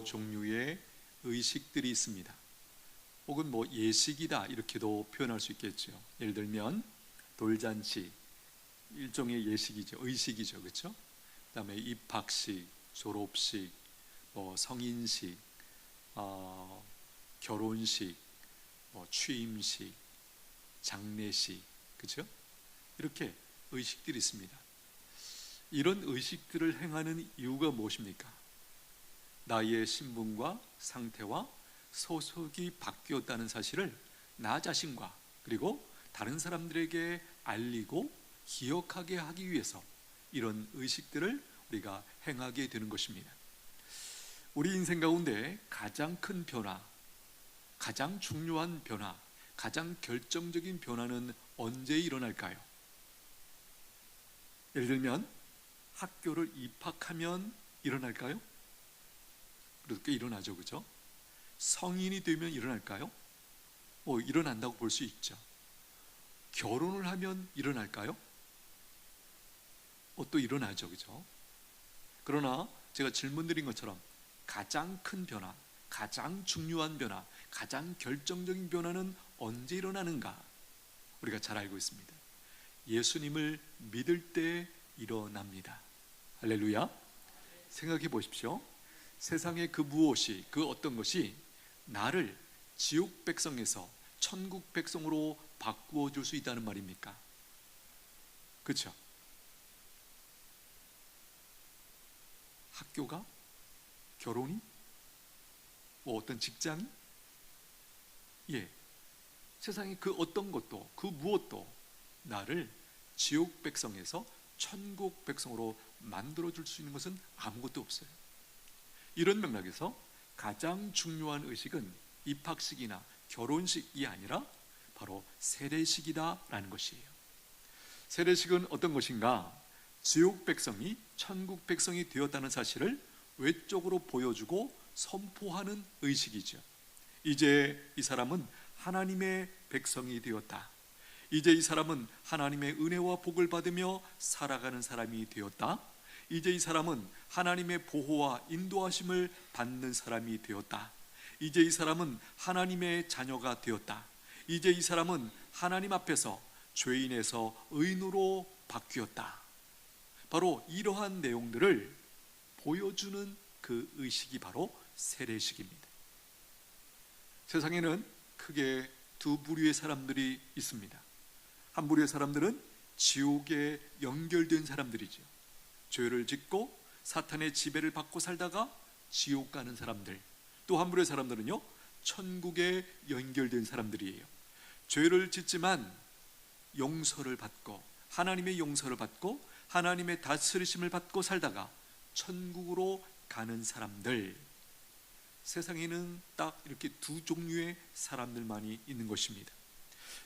여러 종류의 의식들이 있습니다. 혹은 예식이다 이렇게도 표현할 수 있겠죠. 예를 들면 돌잔치, 일종의 예식이죠. 의식이죠. 그렇죠? 그다음에 입학식, 졸업식, 성인식, 결혼식, 취임식, 장례식, 그렇죠? 이렇게 의식들이 있습니다. 이런 의식들을 행하는 이유가 무엇입니까? 나의 신분과 상태와 소속이 바뀌었다는 사실을 나 자신과 그리고 다른 사람들에게 알리고 기억하게 하기 위해서 이런 의식들을 우리가 행하게 되는 것입니다. 우리 인생 가운데 가장 큰 변화, 가장 중요한 변화, 가장 결정적인 변화는 언제 일어날까요? 예를 들면 학교를 입학하면 일어날까요? 그래도 꽤 일어나죠, 그죠? 성인이 되면 일어날까요? 일어난다고 볼 수 있죠. 결혼을 하면 일어날까요? 또 일어나죠, 그죠? 그러나 제가 질문 드린 것처럼 가장 큰 변화, 가장 중요한 변화, 가장 결정적인 변화는 언제 일어나는가? 우리가 잘 알고 있습니다. 예수님을 믿을 때 일어납니다. 할렐루야. 생각해 보십시오. 세상의 그 무엇이, 그 어떤 것이 나를 지옥 백성에서 천국 백성으로 바꾸어 줄 수 있다는 말입니까? 그렇죠? 학교가? 결혼이? 어떤 직장이? 세상의 그 어떤 것도, 그 무엇도 나를 지옥 백성에서 천국 백성으로 만들어 줄 수 있는 것은 아무것도 없어요. 이런 맥락에서 가장 중요한 의식은 입학식이나 결혼식이 아니라 바로 세례식이다라는 것이에요. 세례식은 어떤 것인가? 지옥 백성이 천국 백성이 되었다는 사실을 외적으로 보여주고 선포하는 의식이죠. 이제 이 사람은 하나님의 백성이 되었다. 이제 이 사람은 하나님의 은혜와 복을 받으며 살아가는 사람이 되었다. 이제 이 사람은 하나님의 보호와 인도하심을 받는 사람이 되었다. 이제 이 사람은 하나님의 자녀가 되었다. 이제 이 사람은 하나님 앞에서 죄인에서 의인으로 바뀌었다. 바로 이러한 내용들을 보여주는 그 의식이 바로 세례식입니다. 세상에는 크게 두 부류의 사람들이 있습니다. 한 부류의 사람들은 지옥에 연결된 사람들이죠. 죄를 짓고 사탄의 지배를 받고 살다가 지옥 가는 사람들. 또 한 부류의 사람들은요, 천국에 연결된 사람들이에요. 죄를 짓지만 용서를 받고 하나님의 용서를 받고 하나님의 다스리심을 받고 살다가 천국으로 가는 사람들. 세상에는 딱 이렇게 두 종류의 사람들만이 있는 것입니다.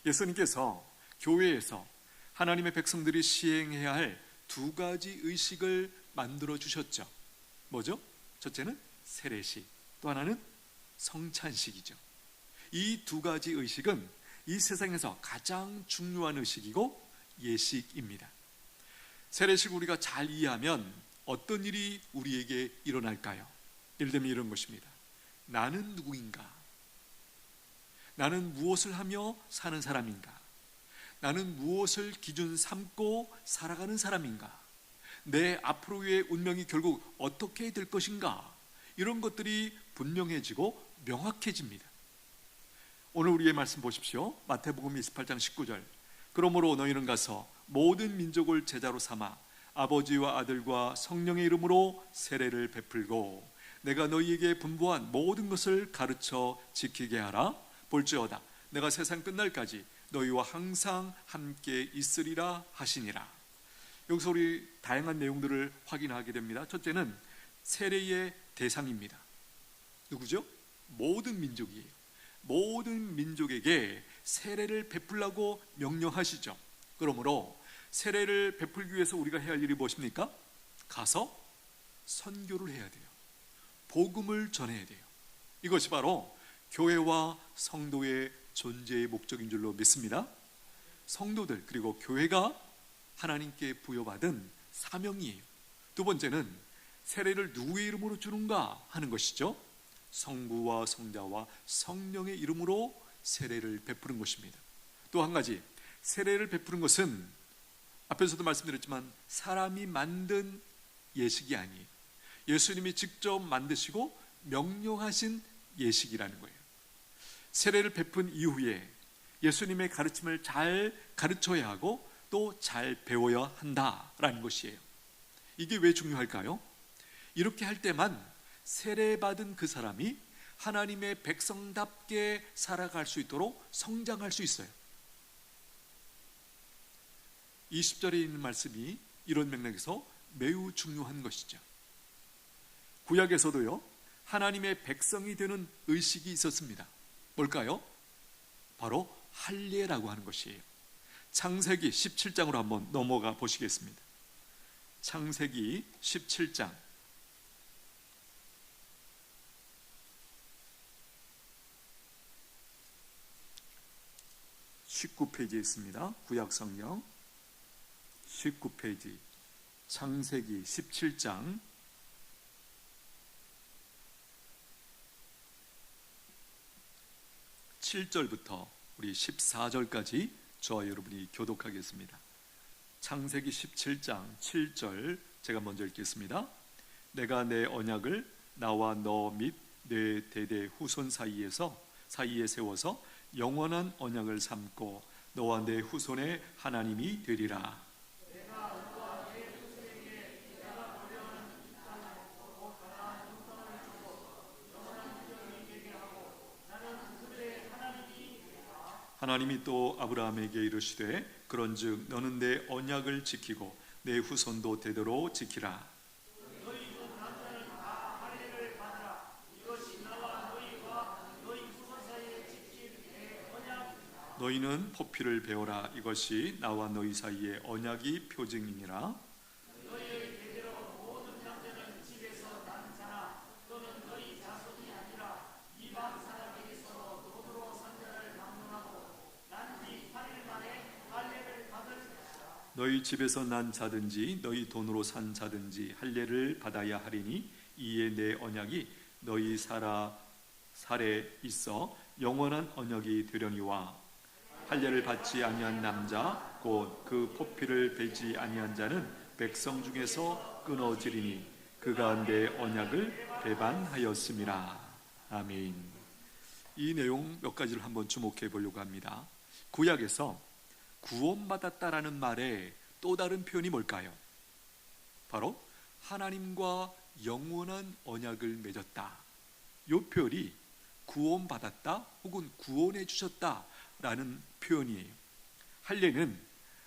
예수님께서 교회에서 하나님의 백성들이 시행해야 할 두 가지 의식을 만들어 주셨죠. 뭐죠? 첫째는 세례식, 또 하나는 성찬식이죠. 이 두 가지 의식은 이 세상에서 가장 중요한 의식이고 예식입니다. 세례식 우리가 잘 이해하면 어떤 일이 우리에게 일어날까요? 예를 들면 이런 것입니다. 나는 누구인가? 나는 무엇을 하며 사는 사람인가? 나는 무엇을 기준 삼고 살아가는 사람인가? 내 앞으로의 운명이 결국 어떻게 될 것인가? 이런 것들이 분명해지고 명확해집니다. 오늘 우리의 말씀 보십시오. 마태복음 28장 19절. 그러므로 너희는 가서 모든 민족을 제자로 삼아 아버지와 아들과 성령의 이름으로 세례를 베풀고 내가 너희에게 분부한 모든 것을 가르쳐 지키게 하라. 볼지어다 내가 세상 끝날까지 너희와 항상 함께 있으리라 하시니라. 여기서 우리 다양한 내용들을 확인하게 됩니다. 첫째는 세례의 대상입니다. 누구죠? 모든 민족이에요. 모든 민족에게 세례를 베풀라고 명령하시죠. 그러므로 세례를 베풀기 위해서 우리가 해야 할 일이 무엇입니까? 가서 선교를 해야 돼요. 복음을 전해야 돼요. 이것이 바로 교회와 성도의 존재의 목적인 줄로 믿습니다. 성도들 그리고 교회가 하나님께 부여받은 사명이에요. 두 번째는 세례를 누구의 이름으로 주는가 하는 것이죠. 성부와 성자와 성령의 이름으로 세례를 베푸는 것입니다. 또 한 가지, 세례를 베푸는 것은 앞에서도 말씀드렸지만 사람이 만든 예식이 아니에요. 예수님이 직접 만드시고 명령하신 예식이라는 거예요. 세례를 베푼 이후에 예수님의 가르침을 잘 가르쳐야 하고 또 잘 배워야 한다라는 것이에요. 이게 왜 중요할까요? 이렇게 할 때만 세례받은 그 사람이 하나님의 백성답게 살아갈 수 있도록 성장할 수 있어요. 20절에 있는 말씀이 이런 맥락에서 매우 중요한 것이죠. 구약에서도요, 하나님의 백성이 되는 의식이 있었습니다. 뭘까요? 바로 할례라고 하는 것이에요. 창세기 17장으로 한번 넘어가 보시겠습니다. 창세기 17장 19페이지에 있습니다. 구약성경 19페이지 창세기 17장 7절부터 우리 14절까지 저와 여러분이 교독하겠습니다. 창세기 17장 7절 제가 먼저 읽겠습니다. 내가 내 언약을 나와 너 및 내 대대 후손 사이에 세워서 영원한 언약을 삼고 너와 내 후손의 하나님이 되리라. 하나님이 또 아브라함에게 이르시되 그런즉 너는 내 언약을 지키고 내 후손도 대대로 지키라. 너희는 포피를 베어라. 이것이 나와 너희 사이의 언약이 표징이니라. 너희 집에서 난 자든지 너희 돈으로 산 자든지 할례를 받아야 하리니 이에 내 언약이 너희 살에 있어 영원한 언약이 되려니와 할례를 받지 아니한 남자 곧 그 포피를 베지 아니한 자는 백성 중에서 끊어지리니 그가 내 언약을 배반하였음이라. 아멘. 이 내용 몇 가지를 한번 주목해 보려고 합니다. 구약에서 구원받았다라는 말의 또 다른 표현이 뭘까요? 바로 하나님과 영원한 언약을 맺었다. 이 표현이 구원받았다 혹은 구원해 주셨다라는 표현이에요. 할례는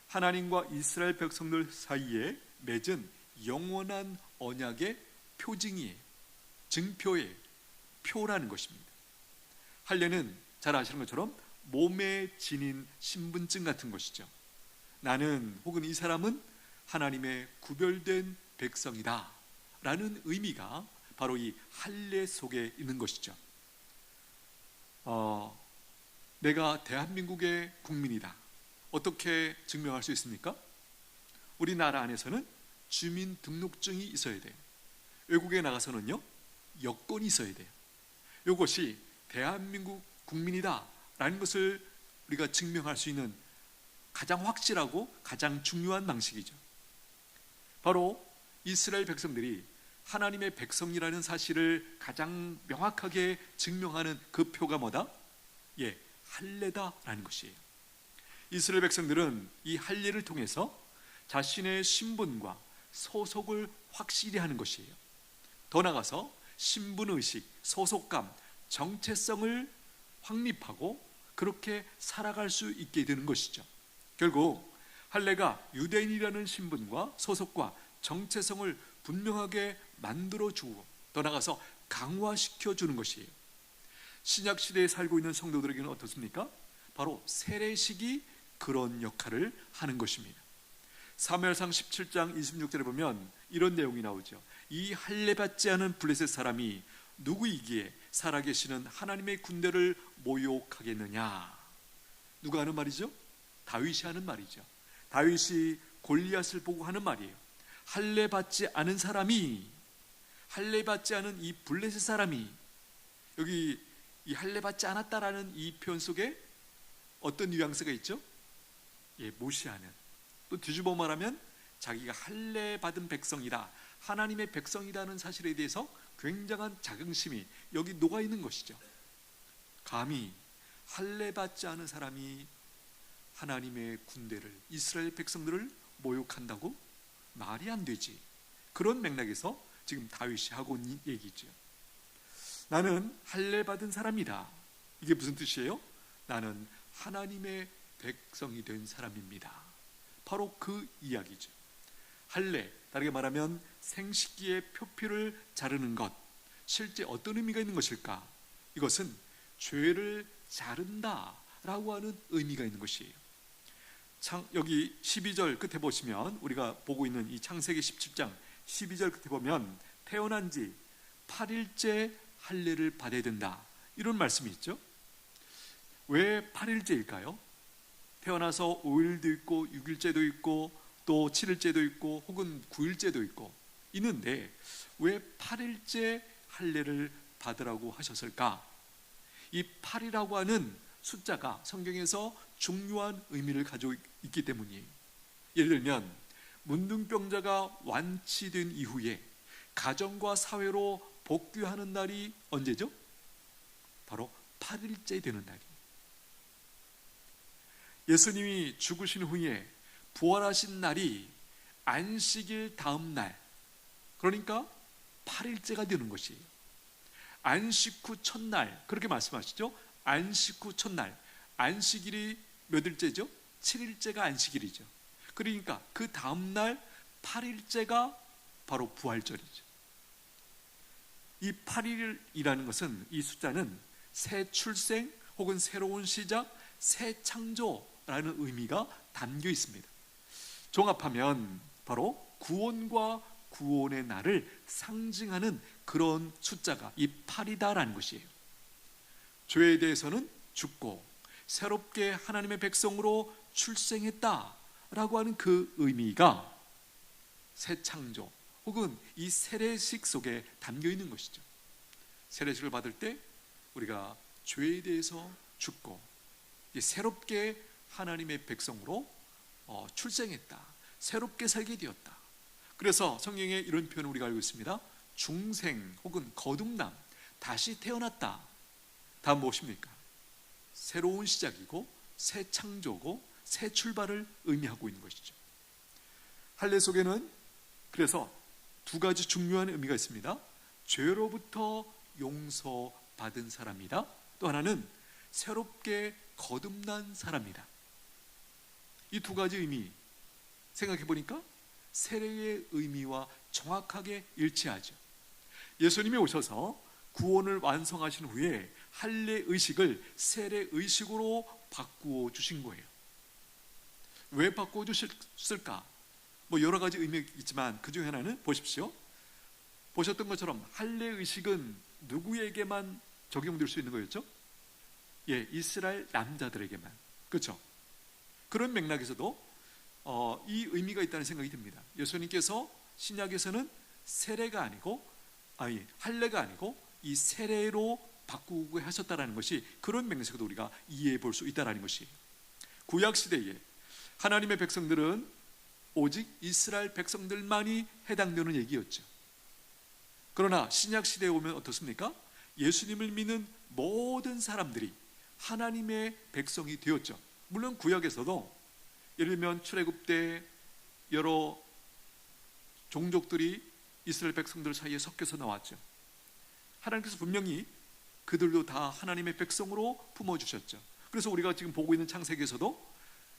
하나님과 이스라엘 백성들 사이에 맺은 영원한 언약의 표징이에요. 증표의 표라는 것입니다. 할례는 잘 아시는 것처럼 몸에 지닌 신분증 같은 것이죠. 나는 혹은 이 사람은 하나님의 구별된 백성이다 라는 의미가 바로 이 할례 속에 있는 것이죠. 내가 대한민국의 국민이다. 어떻게 증명할 수 있습니까? 우리나라 안에서는 주민등록증이 있어야 돼요. 외국에 나가서는요, 여권이 있어야 돼요. 이것이 대한민국 국민이다 라는 것을 우리가 증명할 수 있는 가장 확실하고 가장 중요한 방식이죠. 바로 이스라엘 백성들이 하나님의 백성이라는 사실을 가장 명확하게 증명하는 그 표가 뭐다? 할례다라는 것이에요. 이스라엘 백성들은 이 할례를 통해서 자신의 신분과 소속을 확실히 하는 것이에요. 더 나아가서 신분의식, 소속감, 정체성을 확립하고 그렇게 살아갈 수 있게 되는 것이죠. 결국 할례가 유대인이라는 신분과 소속과 정체성을 분명하게 만들어주고 더 나아가서 강화시켜주는 것이에요. 신약시대에 살고 있는 성도들에게는 어떻습니까? 바로 세례식이 그런 역할을 하는 것입니다. 사무엘상 17장 26절에 보면 이런 내용이 나오죠. 이 할례받지 않은 블레셋 사람이 누구이기에 살아계시는 하나님의 군대를 모욕하겠느냐. 누가 하는 말이죠? 다윗이 하는 말이죠. 다윗이 골리앗을 보고 하는 말이에요. 할례받지 않은 사람이, 할례받지 않은 이 블레셋 사람이 여기 이 할례 받지 않았다라는 이 표현 속에 어떤 뉘앙스가 있죠? 예, 무시하는. 또 뒤집어 말하면 자기가 할례 받은 백성이다, 하나님의 백성이라는 사실에 대해서 굉장한 자긍심이 여기 녹아 있는 것이죠. 감히 할례 받지 않은 사람이 하나님의 군대를, 이스라엘 백성들을 모욕한다고? 말이 안 되지. 그런 맥락에서 지금 다윗이 하고 있는 얘기죠. 나는 할례 받은 사람이다. 이게 무슨 뜻이에요? 나는 하나님의 백성이 된 사람입니다. 바로 그 이야기죠. 할례, 다르게 말하면 생식기의 표피를 자르는 것, 실제 어떤 의미가 있는 것일까? 이것은 죄를 자른다라고 하는 의미가 있는 것이에요. 여기 12절 끝에 보시면, 우리가 보고 있는 이 창세기 17장 12절 끝에 보면 태어난 지 8일째 할례를 받아야 된다, 이런 말씀이 있죠. 왜 8일째일까요? 태어나서 5일도 있고 6일째도 있고 또 7일째도 있고 혹은 9일째도 있고 있는데 왜 8일째 할례를 받으라고 하셨을까? 이 8이라고 하는 숫자가 성경에서 중요한 의미를 가지고 있기 때문이에요. 예를 들면 문둥병자가 완치된 이후에 가정과 사회로 복귀하는 날이 언제죠? 바로 8일째 되는 날이에요. 예수님이 죽으신 후에 부활하신 날이 안식일 다음 날, 그러니까 8일째가 되는 것이에요. 안식 후 첫날, 그렇게 말씀하시죠. 안식 후 첫날, 안식일이 몇 일째죠? 7일째가 안식일이죠. 그러니까 그 다음 날 8일째가 바로 부활절이죠. 이 8일이라는 것은, 이 숫자는 새 출생 혹은 새로운 시작, 새 창조라는 의미가 담겨 있습니다. 종합하면 바로 구원과 구원의 날을 상징하는 그런 숫자가 이 8이다라는 것이에요. 죄에 대해서는 죽고 새롭게 하나님의 백성으로 출생했다라고 하는 그 의미가 새 창조 혹은 이 세례식 속에 담겨 있는 것이죠. 세례식을 받을 때 우리가 죄에 대해서 죽고 새롭게 하나님의 백성으로 출생했다, 새롭게 살게 되었다. 그래서 성경에 이런 표현을 우리가 알고 있습니다. 중생 혹은 거듭남, 다시 태어났다. 다음 무엇입니까? 새로운 시작이고 새 창조고 새 출발을 의미하고 있는 것이죠. 할례 속에는 그래서 두 가지 중요한 의미가 있습니다. 죄로부터 용서받은 사람이다. 또 하나는 새롭게 거듭난 사람이다. 이 두 가지 의미 생각해 보니까 세례의 의미와 정확하게 일치하죠. 예수님이 오셔서 구원을 완성하신 후에 할례 의식을 세례 의식으로 바꾸어 주신 거예요. 왜 바꾸어 주셨을까? 여러 가지 의미가 있지만 그 중에 하나는 보십시오. 보셨던 것처럼 할례 의식은 누구에게만 적용될 수 있는 거였죠? 예, 이스라엘 남자들에게만. 그렇죠? 그런 맥락에서도 이 의미가 있다는 생각이 듭니다. 예수님께서 신약에서는 세례가 아니고 할례가 아니고 이 세례로 바꾸고 하셨다는 것이 그런 맥락에서도 우리가 이해해 볼 수 있다는 것이, 구약 시대에 하나님의 백성들은 오직 이스라엘 백성들만이 해당되는 얘기였죠. 그러나 신약 시대에 오면 어떻습니까? 예수님을 믿는 모든 사람들이 하나님의 백성이 되었죠. 물론 구약에서도 예를 들면 출애굽 때 여러 종족들이 이스라엘 백성들 사이에 섞여서 나왔죠. 하나님께서 분명히 그들도 다 하나님의 백성으로 품어주셨죠. 그래서 우리가 지금 보고 있는 창세기에서도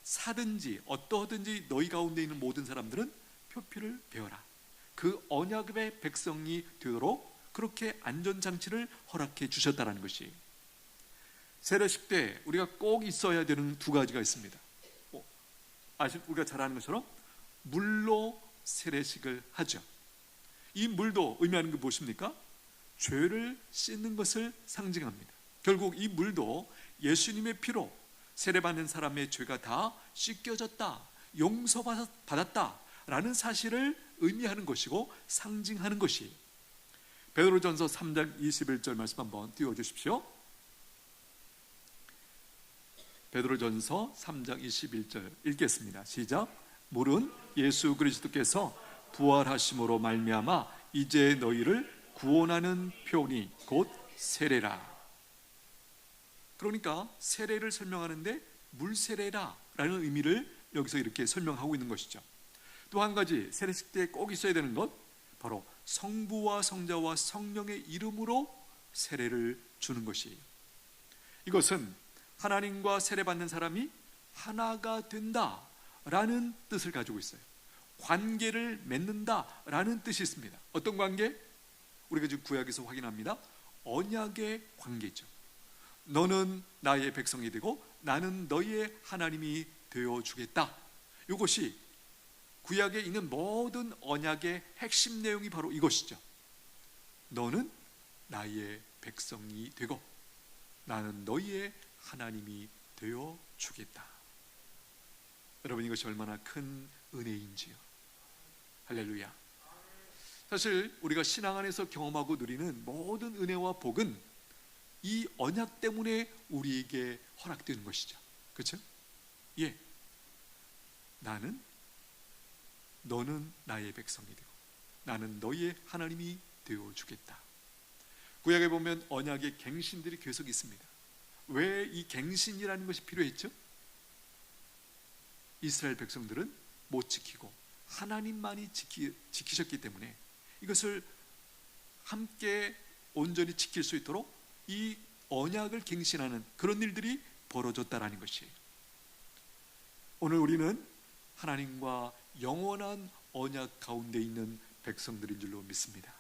사든지 어떠하든지 너희 가운데 있는 모든 사람들은 표피를 베어라, 그 언약의 백성이 되도록 그렇게 안전장치를 허락해 주셨다는 것이, 세례식 때 우리가 꼭 있어야 되는 두 가지가 있습니다. 우리가 잘 아는 것처럼 물로 세례식을 하죠. 이 물도 의미하는 게 무엇입니까? 죄를 씻는 것을 상징합니다. 결국 이 물도 예수님의 피로 세례받는 사람의 죄가 다 씻겨졌다, 용서받았다라는 사실을 의미하는 것이고 상징하는 것이에요. 베드로전서 3장 21절 말씀 한번 띄워주십시오. 베드로전서 3장 21절 읽겠습니다. 시작. 물은 예수 그리스도께서 부활하심으로 말미암아 이제 너희를 구원하는 표니 곧 세례라. 그러니까 세례를 설명하는데 물세례라 라는 의미를 여기서 이렇게 설명하고 있는 것이죠. 또 한 가지 세례식 때 꼭 있어야 되는 것, 바로 성부와 성자와 성령의 이름으로 세례를 주는 것이에요. 이것은 하나님과 세례받는 사람이 하나가 된다 라는 뜻을 가지고 있어요. 관계를 맺는다 라는 뜻이 있습니다. 어떤 관계? 우리가 지금 구약에서 확인합니다. 언약의 관계죠. 너는 나의 백성이 되고 나는 너희의 하나님이 되어주겠다. 이것이 구약에 있는 모든 언약의 핵심 내용이 바로 이것이죠. 너는 나의 백성이 되고 나는 너희의 하나님이 되어주겠다. 여러분, 이것이 얼마나 큰 은혜인지요. 할렐루야. 사실 우리가 신앙 안에서 경험하고 누리는 모든 은혜와 복은 이 언약 때문에 우리에게 허락되는 것이죠. 그렇죠? 예. 너는 나의 백성이 되고 나는 너희의 하나님이 되어주겠다. 구약에 보면 언약의 갱신들이 계속 있습니다. 왜 이 갱신이라는 것이 필요했죠? 이스라엘 백성들은 못 지키고 하나님만이 지키셨기 때문에 이것을 함께 온전히 지킬 수 있도록 이 언약을 갱신하는 그런 일들이 벌어졌다라는 것이에요. 오늘 우리는 하나님과 영원한 언약 가운데 있는 백성들인 줄로 믿습니다.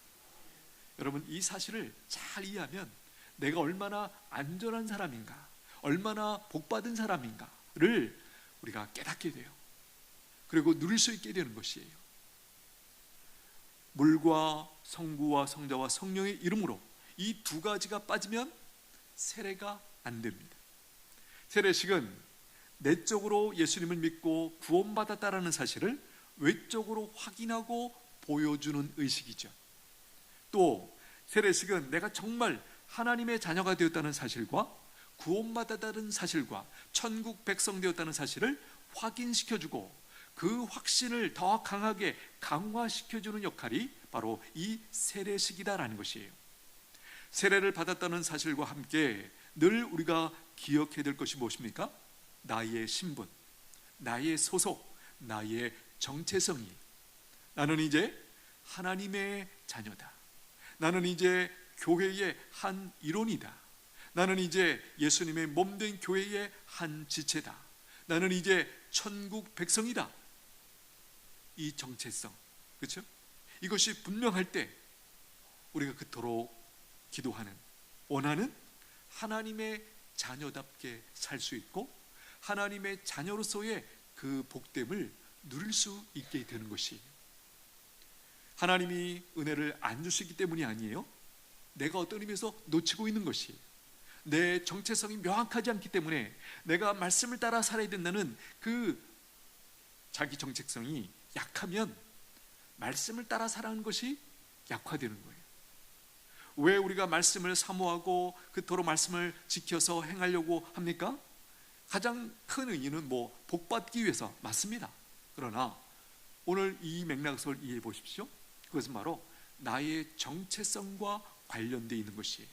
여러분, 이 사실을 잘 이해하면 내가 얼마나 안전한 사람인가, 얼마나 복받은 사람인가를 우리가 깨닫게 돼요. 그리고 누릴 수 있게 되는 것이에요. 물과 성부와 성자와 성령의 이름으로 이 두 가지가 빠지면 세례가 안 됩니다. 세례식은 내적으로 예수님을 믿고 구원받았다라는 사실을 외적으로 확인하고 보여주는 의식이죠. 또 세례식은 내가 정말 하나님의 자녀가 되었다는 사실과 구원받았다는 사실과 천국 백성 되었다는 사실을 확인시켜주고 그 확신을 더 강하게 강화시켜주는 역할이 바로 이 세례식이다라는 것이에요. 세례를 받았다는 사실과 함께 늘 우리가 기억해야 될 것이 무엇입니까? 나의 신분, 나의 소속, 나의 정체성이, 나는 이제 하나님의 자녀다. 나는 이제 교회의 한 일원이다. 나는 이제 예수님의 몸된 교회의 한 지체다. 나는 이제 천국 백성이다. 이 정체성, 그렇죠? 이것이 분명할 때 우리가 그토록 기도하는, 원하는 하나님의 자녀답게 살 수 있고 하나님의 자녀로서의 그 복됨을 누릴 수 있게 되는 것이, 하나님이 은혜를 안 주시기 때문이 아니에요. 내가 어떤 의미에서 놓치고 있는 것이, 내 정체성이 명확하지 않기 때문에 내가 말씀을 따라 살아야 된다는 그 자기 정체성이 약하면 말씀을 따라 살아가는 것이 약화되는 거예요. 왜 우리가 말씀을 사모하고 그토록 말씀을 지켜서 행하려고 합니까? 가장 큰 의의는 복받기 위해서 맞습니다. 그러나 오늘 이 맥락을 이해해 보십시오. 그것은 바로 나의 정체성과 관련되어 있는 것이에요.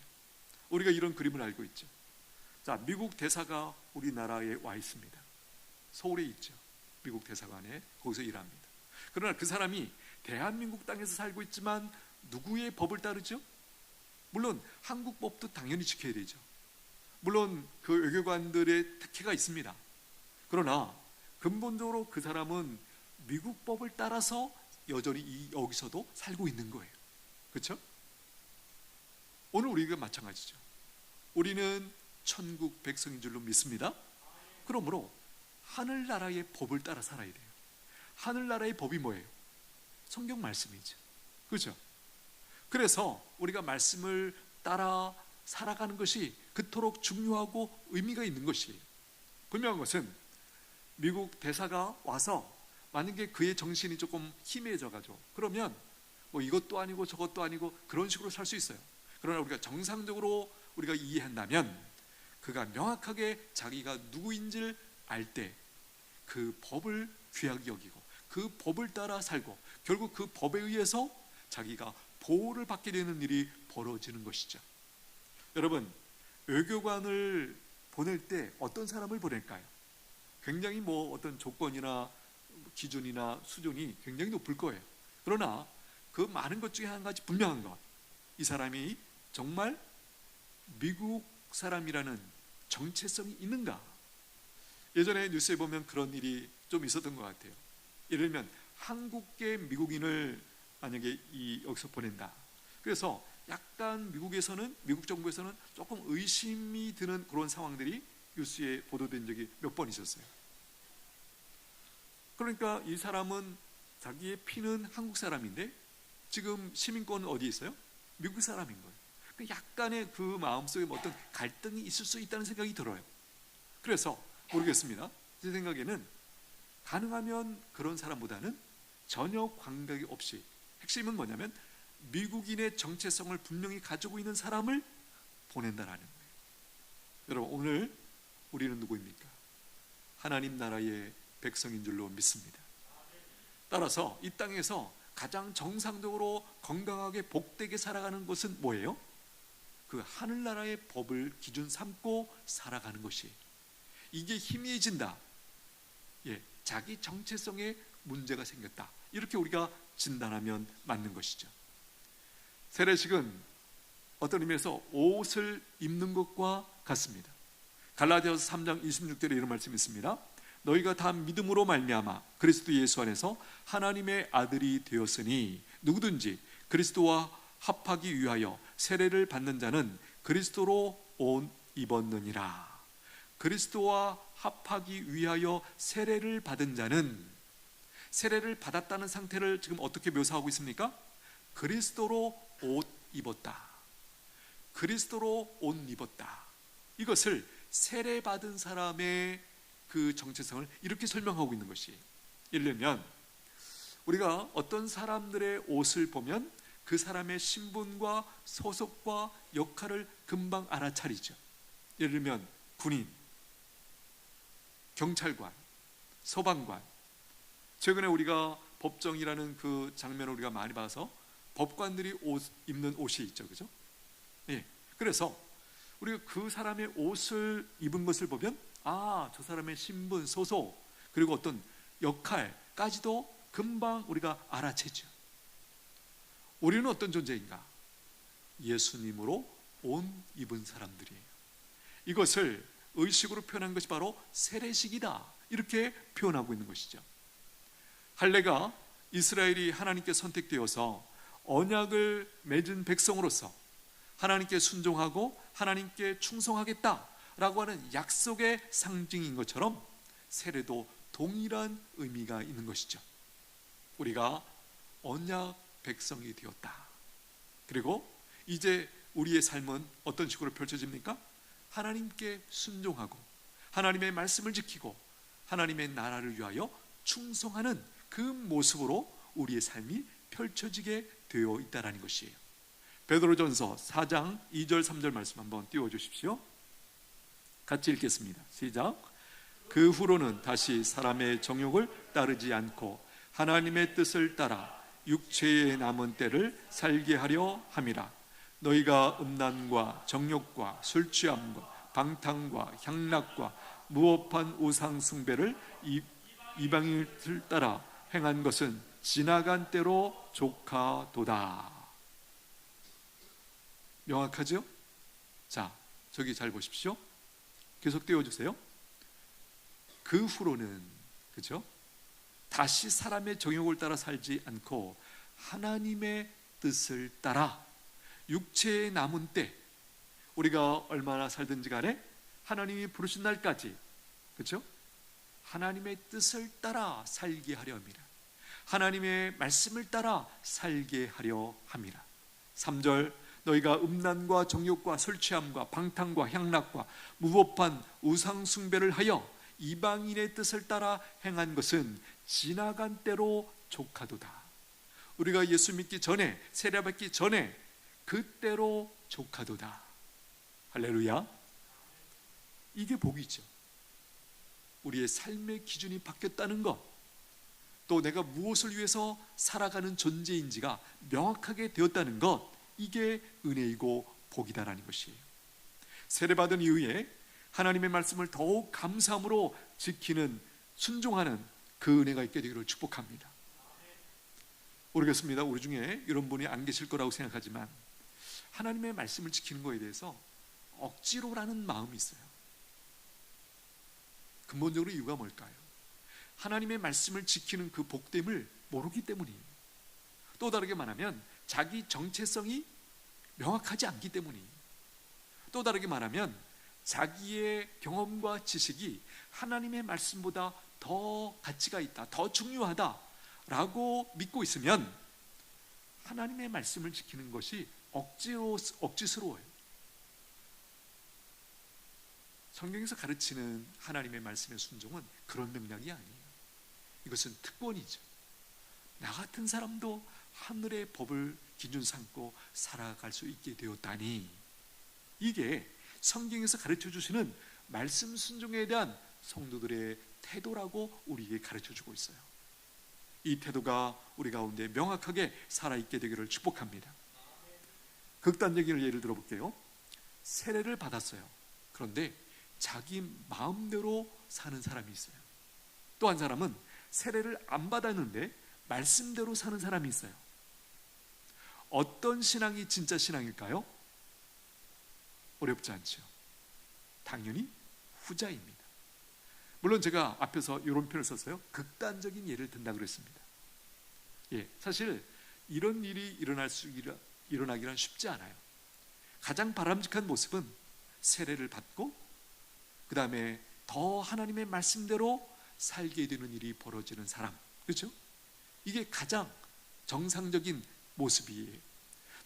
우리가 이런 그림을 알고 있죠. 자, 미국 대사가 우리나라에 와 있습니다. 서울에 있죠. 미국 대사관에 거기서 일합니다. 그러나 그 사람이 대한민국 땅에서 살고 있지만 누구의 법을 따르죠? 물론 한국 법도 당연히 지켜야 되죠. 물론 그 외교관들의 특혜가 있습니다. 그러나 근본적으로 그 사람은 미국 법을 따라서 여전히 여기서도 살고 있는 거예요. 그렇죠? 오늘 우리가 마찬가지죠. 우리는 천국 백성인 줄로 믿습니다. 그러므로 하늘나라의 법을 따라 살아야 돼요. 하늘나라의 법이 뭐예요? 성경 말씀이죠. 그렇죠? 그래서 우리가 말씀을 따라 살아가는 것이 그토록 중요하고 의미가 있는 것이에요. 분명한 것은 미국 대사가 와서 만약에 그의 정신이 조금 희미해져가지고 그러면 뭐 이것도 아니고 저것도 아니고 그런 식으로 살 수 있어요. 그러나 우리가 정상적으로 우리가 이해한다면 그가 명확하게 자기가 누구인지를 알 때 그 법을 귀하게 여기고 그 법을 따라 살고 결국 그 법에 의해서 자기가 보호를 받게 되는 일이 벌어지는 것이죠. 여러분, 외교관을 보낼 때 어떤 사람을 보낼까요? 굉장히 뭐 어떤 조건이나 기준이나 수준이 굉장히 높을 거예요. 그러나 그 많은 것 중에 한 가지 분명한 것, 이 사람이 정말 미국 사람이라는 정체성이 있는가? 예전에 뉴스에 보면 그런 일이 좀 있었던 것 같아요. 예를 들면 한국계 미국인을 만약에 여기서 보낸다. 그래서 약간 미국 정부에서는 조금 의심이 드는 그런 상황들이 뉴스에 보도된 적이 몇 번 있었어요. 그러니까 이 사람은 자기의 피는 한국 사람인데 지금 시민권은 어디에 있어요? 미국 사람인 거예요. 약간의 그 마음속에 어떤 갈등이 있을 수 있다는 생각이 들어요. 그래서 모르겠습니다. 제 생각에는 가능하면 그런 사람보다는 전혀 관계가 없이, 핵심은 뭐냐면 미국인의 정체성을 분명히 가지고 있는 사람을 보낸다라는 거예요. 여러분, 오늘 우리는 누구입니까? 하나님 나라의 백성인 줄로 믿습니다. 따라서 이 땅에서 가장 정상적으로 건강하게 복되게 살아가는 것은 뭐예요? 그 하늘나라의 법을 기준 삼고 살아가는 것이, 이게 희미해진다. 자기 정체성에 문제가 생겼다. 이렇게 우리가 진단하면 맞는 것이죠. 세례식은 어떤 의미에서 옷을 입는 것과 같습니다. 갈라디아서 3장 26절에 이런 말씀이 있습니다. 너희가 다 믿음으로 말미암아 그리스도 예수 안에서 하나님의 아들이 되었으니 누구든지 그리스도와 합하기 위하여 세례를 받는 자는 그리스도로 옷 입었느니라. 그리스도와 합하기 위하여 세례를 받은 자는, 세례를 받았다는 상태를 지금 어떻게 묘사하고 있습니까? 그리스도로 옷 입었다. 그리스도로 옷 입었다. 이것을 세례 받은 사람의 그 정체성을 이렇게 설명하고 있는 것이, 예를 들면 우리가 어떤 사람들의 옷을 보면 그 사람의 신분과 소속과 역할을 금방 알아차리죠. 예를 들면 군인, 경찰관, 소방관. 최근에 우리가 법정이라는 그 장면을 우리가 많이 봐서 법관들이 입는 옷이 있죠, 그죠? 그래서 우리가 그 사람의 옷을 입은 것을 보면 저 사람의 신분, 소속, 그리고 어떤 역할까지도 금방 우리가 알아채죠. 우리는 어떤 존재인가? 예수님으로 옷 입은 사람들이에요. 이것을 의식으로 표현한 것이 바로 세례식이다, 이렇게 표현하고 있는 것이죠. 할례가 이스라엘이 하나님께 선택되어서 언약을 맺은 백성으로서 하나님께 순종하고 하나님께 충성하겠다라고 하는 약속의 상징인 것처럼 세례도 동일한 의미가 있는 것이죠. 우리가 언약 백성이 되었다. 그리고 이제 우리의 삶은 어떤 식으로 펼쳐집니까? 하나님께 순종하고 하나님의 말씀을 지키고 하나님의 나라를 위하여 충성하는 그 모습으로 우리의 삶이 펼쳐지게 되어 있다는 것이에요. 베드로전서 4장 2절 3절 말씀 한번 띄워주십시오. 같이 읽겠습니다. 시작. 그 후로는 다시 사람의 정욕을 따르지 않고 하나님의 뜻을 따라 육체의 남은 때를 살게 하려 함이라. 너희가 음란과 정욕과 술취함과 방탕과 향락과 무법한 우상 숭배를 이방인을 따라 행한 것은 지나간 때로 족하도다. 명확하죠? 자, 저기 잘 보십시오. 계속 띄워주세요. 그 후로는, 그죠? 다시 사람의 정욕을 따라 살지 않고 하나님의 뜻을 따라 육체의 남은 때, 우리가 얼마나 살든지 간에 하나님이 부르신 날까지, 그렇죠? 하나님의 뜻을 따라 살게 하려 합니다. 하나님의 말씀을 따라 살게 하려 합니다. 3절, 너희가 음란과 정욕과 술취함과 방탕과 향락과 무법한 우상 숭배를 하여 이방인의 뜻을 따라 행한 것은 지나간 때로 족하도다. 우리가 예수 믿기 전에, 세례받기 전에 그때로 족하도다. 할렐루야. 이게 복이죠. 우리의 삶의 기준이 바뀌었다는 것, 또 내가 무엇을 위해서 살아가는 존재인지가 명확하게 되었다는 것, 이게 은혜이고 복이다라는 것이에요. 세례받은 이후에 하나님의 말씀을 더욱 감사함으로 지키는, 순종하는 그 은혜가 있게 되기를 축복합니다. 모르겠습니다. 우리 중에 이런 분이 안 계실 거라고 생각하지만 하나님의 말씀을 지키는 것에 대해서 억지로라는 마음이 있어요. 근본적으로 이유가 뭘까요? 하나님의 말씀을 지키는 그 복됨을 모르기 때문이에요. 또 다르게 말하면 자기 정체성이 명확하지 않기 때문이에요. 또 다르게 말하면 자기의 경험과 지식이 하나님의 말씀보다 더 가치가 있다, 더 중요하다라고 믿고 있으면 하나님의 말씀을 지키는 것이 억지스러워요. 성경에서 가르치는 하나님의 말씀의 순종은 그런 맥락이 아니에요. 이것은 특권이죠. 나 같은 사람도 하늘의 법을 기준 삼고 살아갈 수 있게 되었다니, 이게 성경에서 가르쳐 주시는 말씀 순종에 대한 성도들의 태도라고 우리에게 가르쳐 주고 있어요. 이 태도가 우리 가운데 명확하게 살아있게 되기를 축복합니다. 극단적인 예를 들어볼게요. 세례를 받았어요. 그런데 자기 마음대로 사는 사람이 있어요. 또 한 사람은 세례를 안 받았는데 말씀대로 사는 사람이 있어요. 어떤 신앙이 진짜 신앙일까요? 어렵지 않죠. 당연히 후자입니다. 물론 제가 앞에서 이런 표현을 썼어요. 극단적인 예를 든다고 그랬습니다. 사실 이런 일이 일어나기란 쉽지 않아요. 가장 바람직한 모습은 세례를 받고 그 다음에 더 하나님의 말씀대로 살게 되는 일이 벌어지는 사람, 그렇죠? 이게 가장 정상적인 모습이에요.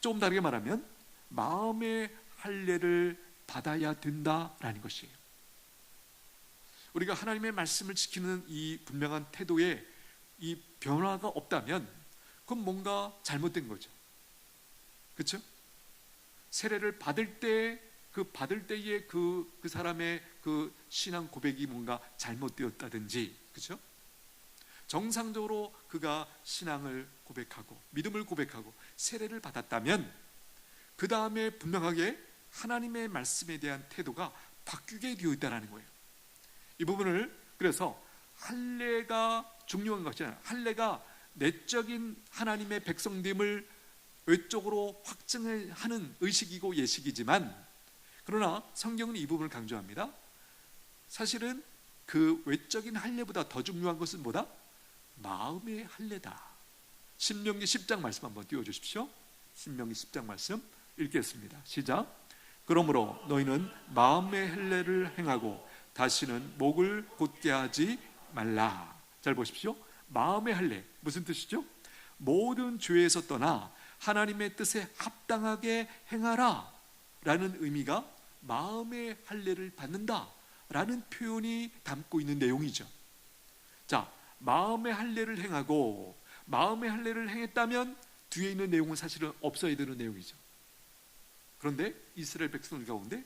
조금 다르게 말하면 마음의 할례를 받아야 된다라는 것이에요. 우리가 하나님의 말씀을 지키는 이 분명한 태도에 이 변화가 없다면 그건 뭔가 잘못된 거죠. 그렇죠? 세례를 받을 때 받을 때의 그 사람의 그 신앙 고백이 뭔가 잘못되었다든지, 그렇죠? 정상적으로 그가 신앙을 고백하고 믿음을 고백하고 세례를 받았다면 그 다음에 분명하게 하나님의 말씀에 대한 태도가 바뀌게 되어 있다는 거예요. 이 부분을 그래서 할례가 중요한 것이 아니라 할례가 내적인 하나님의 백성됨을 외적으로 확증하는 의식이고 예식이지만, 그러나 성경은 이 부분을 강조합니다. 사실은 그 외적인 할례보다 더 중요한 것은 뭐다? 마음의 할례다. 신명기 10장 말씀 한번 띄워주십시오. 신명기 10장 말씀 읽겠습니다. 시작. 그러므로 너희는 마음의 할례를 행하고 다시는 목을 곧게 하지 말라. 잘 보십시오. 마음의 할례, 무슨 뜻이죠? 모든 죄에서 떠나 하나님의 뜻에 합당하게 행하라 라는 의미가 마음의 할례를 받는다 라는 표현이 담고 있는 내용이죠. 자, 마음의 할례를 행하고 마음의 할례를 행했다면 뒤에 있는 내용은 사실은 없어야 되는 내용이죠. 그런데 이스라엘 백성들 가운데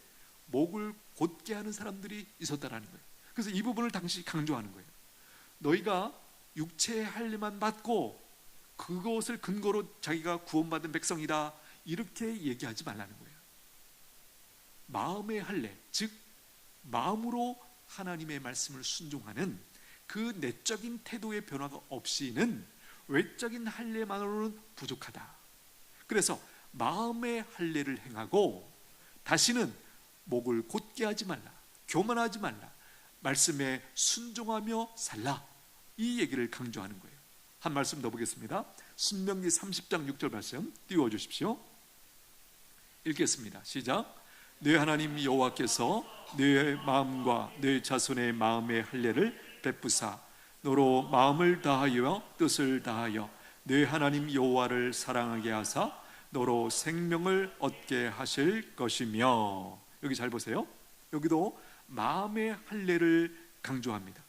목을 곧게 하는 사람들이 있었다라는 거예요. 그래서 이 부분을 당시 강조하는 거예요. 너희가 육체의 할례만 받고 그것을 근거로 자기가 구원받은 백성이다, 이렇게 얘기하지 말라는 거예요. 마음의 할례, 즉 마음으로 하나님의 말씀을 순종하는 그 내적인 태도의 변화가 없이는 외적인 할례만으로는 부족하다. 그래서 마음의 할례를 행하고 다시는 목을 곧게 하지 말라, 교만하지 말라, 말씀에 순종하며 살라, 이 얘기를 강조하는 거예요. 한 말씀 더 보겠습니다. 신명기 30장 6절 말씀 띄워주십시오. 읽겠습니다. 시작. 네 하나님 여호와께서 네 마음과 네 자손의 마음의 할례를 베푸사 너로 마음을 다하여 뜻을 다하여 네 하나님 여호와를 사랑하게 하사 너로 생명을 얻게 하실 것이며. 여기 잘 보세요. 여기도 마음의 할례를 강조합니다.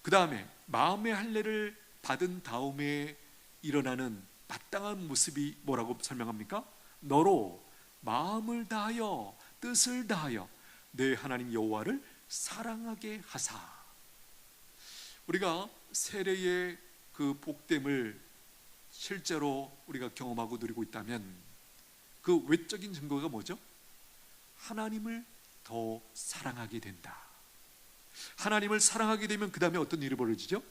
그 다음에 마음의 할례를 받은 다음에 일어나는 마땅한 모습이 뭐라고 설명합니까? 너로 마음을 다하여 뜻을 다하여 내 하나님 여호와를 사랑하게 하사. 우리가 세례의 그 복됨을 실제로 우리가 경험하고 누리고 있다면 그 외적인 증거가 뭐죠? 하나님을 더 사랑하게 된다. 하나님을 사랑하게 되면 그 다음에 어떤 일이 벌어지죠?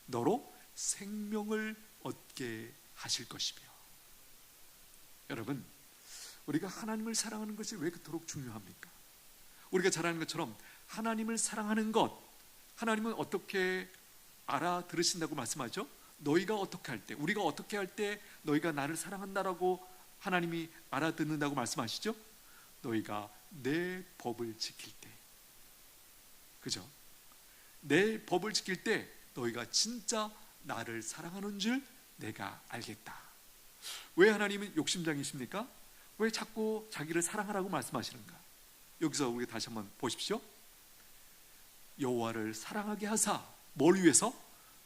너로 생명을 얻게 하실 것이며. 여러분, 우리가 하나님을 사랑하는 것이 왜 그토록 중요합니까? 우리가 잘 아는 것처럼 하나님을 사랑하는 것, 하나님은 어떻게 알아들으신다고 말씀하죠? 너희가 어떻게 할 때, 우리가 어떻게 할 때 너희가 나를 사랑한다라고 하나님이 알아듣는다고 말씀하시죠? 너희가 내 법을 지킬 때. 그죠? 내 법을 지킬 때 너희가 진짜 나를 사랑하는 줄 내가 알겠다. 왜 하나님은 욕심장이십니까? 왜 자꾸 자기를 사랑하라고 말씀하시는가? 여기서 우리 다시 한번 보십시오. 여호와를 사랑하게 하사 뭘 위해서?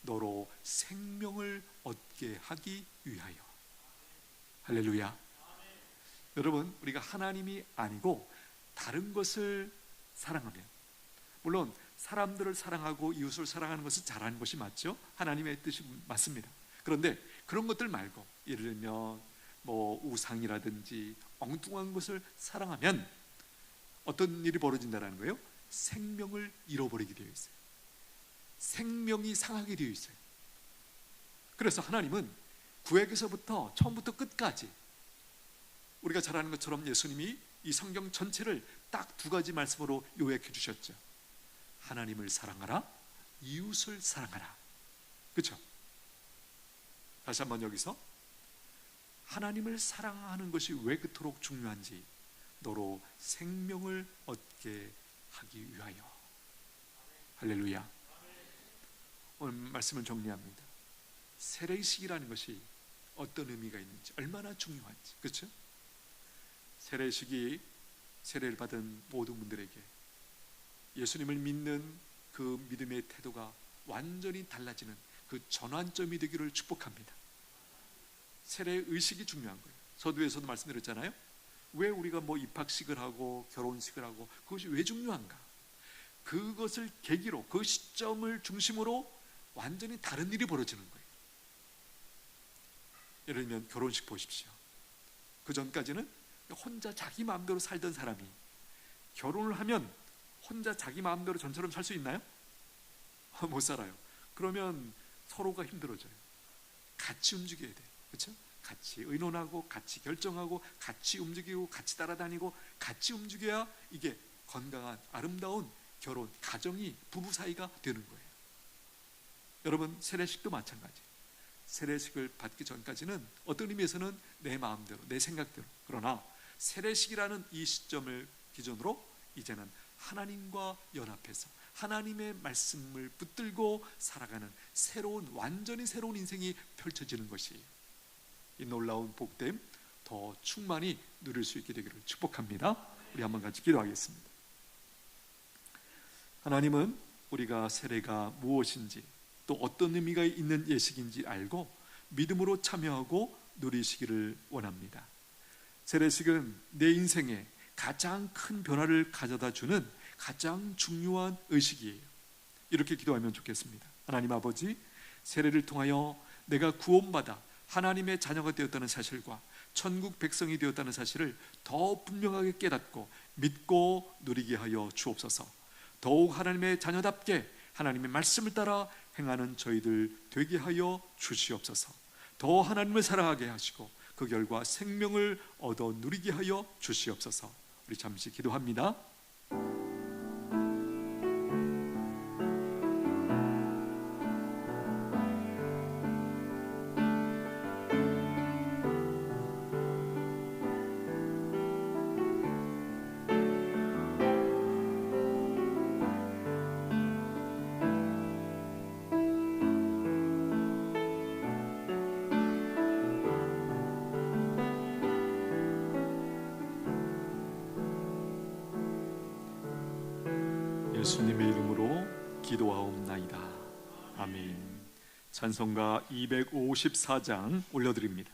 너로 생명을 얻게 하기 위하여. 할렐루야. 여러분, 우리가 하나님이 아니고 다른 것을 사랑하면, 물론 사람들을 사랑하고 이웃을 사랑하는 것은 잘하는 것이 맞죠. 하나님의 뜻이 맞습니다. 그런데 그런 것들 말고, 예를 들면 뭐 우상이라든지 엉뚱한 것을 사랑하면 어떤 일이 벌어진다는 거예요? 생명을 잃어버리게 되어 있어요. 생명이 상하게 되어 있어요. 그래서 하나님은 구약에서부터 처음부터 끝까지 우리가 잘 아는 것처럼 예수님이 이 성경 전체를 딱 두 가지 말씀으로 요약해 주셨죠. 하나님을 사랑하라, 이웃을 사랑하라. 그렇죠? 다시 한번 여기서 하나님을 사랑하는 것이 왜 그토록 중요한지, 너로 생명을 얻게 하기 위하여. 할렐루야. 오늘 말씀을 정리합니다. 세례식이라는 것이 어떤 의미가 있는지, 얼마나 중요한지. 그렇죠? 세례식이 세례를 받은 모든 분들에게 예수님을 믿는 그 믿음의 태도가 완전히 달라지는 그 전환점이 되기를 축복합니다. 세례 의식이 중요한 거예요. 서두에서도 말씀드렸잖아요. 왜 우리가 뭐 입학식을 하고 결혼식을 하고, 그것이 왜 중요한가? 그것을 계기로, 그 시점을 중심으로 완전히 다른 일이 벌어지는 거예요. 예를 들면 결혼식 보십시오. 그 전까지는 혼자 자기 마음대로 살던 사람이 결혼을 하면 혼자 자기 마음대로 전처럼 살 수 있나요? 못 살아요. 그러면 서로가 힘들어져요. 같이 움직여야 돼요. 그렇죠? 같이 의논하고 같이 결정하고 같이 움직이고 같이 따라다니고 같이 움직여야 이게 건강한 아름다운 결혼, 가정이, 부부 사이가 되는 거예요. 여러분, 세례식도 마찬가지예요. 세례식을 받기 전까지는 어떤 의미에서는 내 마음대로, 내 생각대로. 그러나 세례식이라는 이 시점을 기준으로 이제는 하나님과 연합해서 하나님의 말씀을 붙들고 살아가는 새로운, 완전히 새로운 인생이 펼쳐지는 것이, 이 놀라운 복됨 더 충만히 누릴 수 있게 되기를 축복합니다. 우리 한번 같이 기도하겠습니다. 하나님은 우리가 세례가 무엇인지, 또 어떤 의미가 있는 예식인지 알고 믿음으로 참여하고 누리시기를 원합니다. 세례식은 내 인생에 가장 큰 변화를 가져다 주는 가장 중요한 의식이에요. 이렇게 기도하면 좋겠습니다. 하나님 아버지, 세례를 통하여 내가 구원받아 하나님의 자녀가 되었다는 사실과 천국 백성이 되었다는 사실을 더 분명하게 깨닫고 믿고 누리게 하여 주옵소서. 더욱 하나님의 자녀답게 하나님의 말씀을 따라 행하는 저희들 되게 하여 주시옵소서. 더 하나님을 사랑하게 하시고 그 결과 생명을 얻어 누리게 하여 주시옵소서. 우리 잠시 기도합니다. 예수님의 이름으로 기도하옵나이다. 아멘. 찬송가 254장 올려드립니다.